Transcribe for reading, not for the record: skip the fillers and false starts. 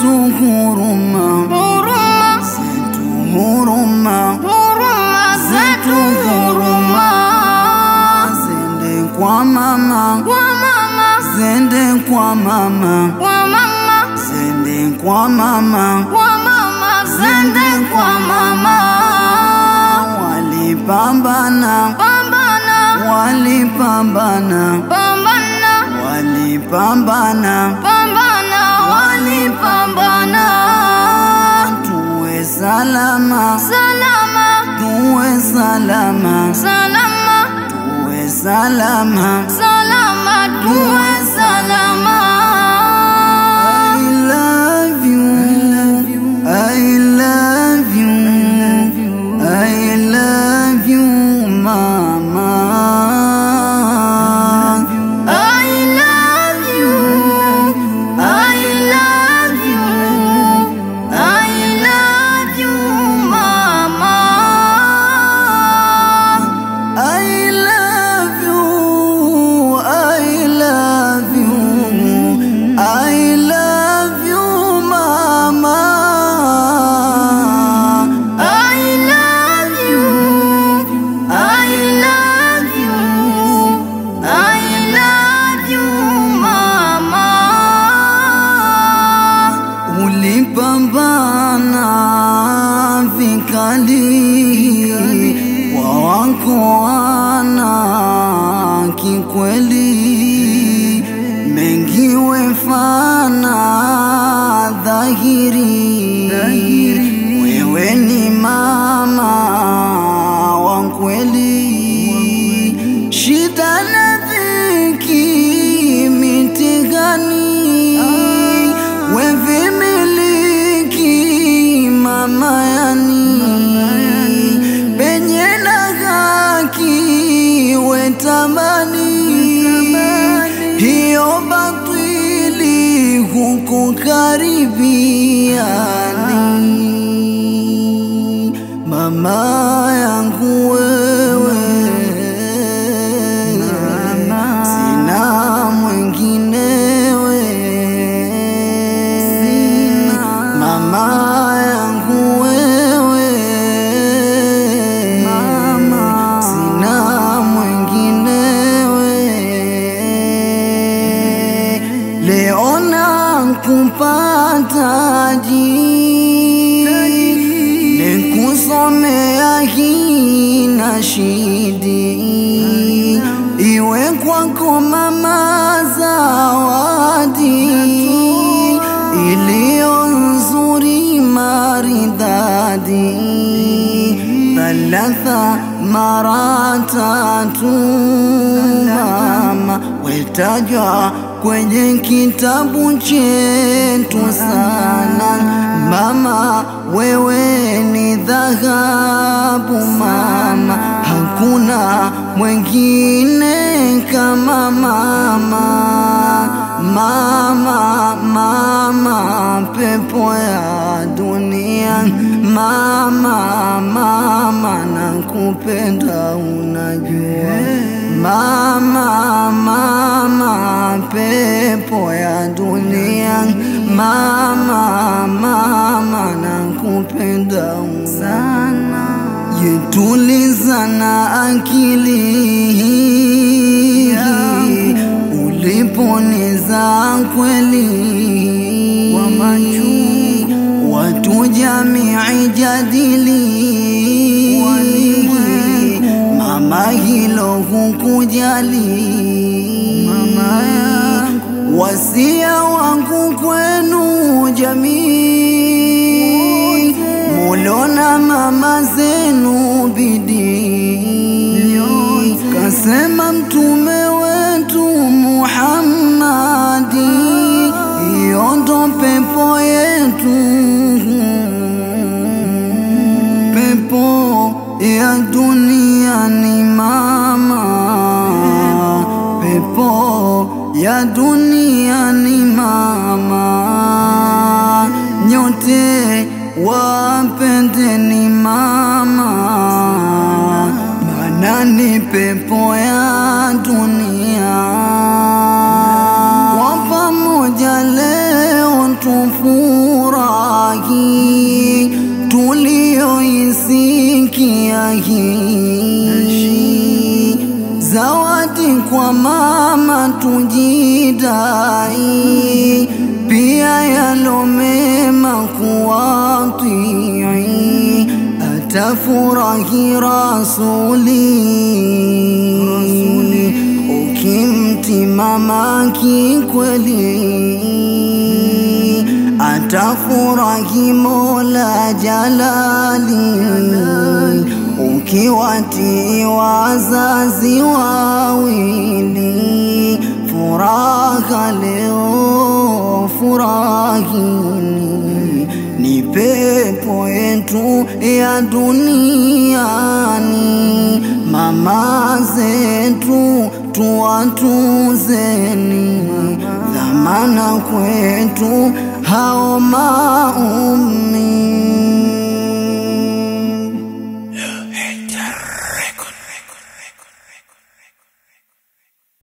zetu huruma, zetu huruma, zetu huruma, zende kwa mama, zende kwa mama, zende kwa mama, zende kwa mama. Walipambana, walipambana, walipambana, walipambana. Tuwe salama, tuwe salama, tuwe salama, tuwe salama. I love you, I love you, I love you, mama. I love you, I love you, I love you, mama. I love you, I love you, I love you, mama. I love you, I love you, I love you, mama. Ulipambana vikali kwa wakoana kikweli, mengi wefana dhahiri, wewe ni mama wa kweli. Shida na dhiki mitihani, wewe miliki mama yani, penye na haki wetamani, hiyo batili hukukaribiani. Mama yangu wewe, sina mwinginewe. Mama yangu wewe, sina mwinginewe. Leo nakupata nikusomea hii nashidi, iwe kwako mama zawadi iliyo nzuri maridadi. Thalatha mara tatu mama, wetajwa kwenye kitabu chetu sana. Mama wewe ni dhahabu mama, hakuna mwengine kama mama. Mama, mama, pepo ya dunia. Mama, mama, nakupenda unajua. Mama, mama, pepo ya dunia. Mama, mama, nakupenda sana. Yetuliza na akili uliponiza kweli, wa machungu watu jamii jadili. Mama hilo hukujali, mama yangu, wasia wangu kwenu jamii, mulona mama zenu bidii. Kasema mtume wetu Muhammadi, hiyo ndo pepo yetu, pepo ya dunia ni mama, pepo ya dunia ni mama. Nyote wapendeni mama, maana ni pepo ya dunia. Kwa pamoja leo tufu dunia hii. Zawadi kwa mama tujidai, pia yalo mema kuwatii, atafurahi rasuli. Ukimtii mama kikweli, atafurahi Mola Jalali. Ukiwatii wazazi wawili, furaha leo furahini, ni pepo yetu ya duniani. Mama zetu tuwatuzeni, dhamana kwetu hao maumi.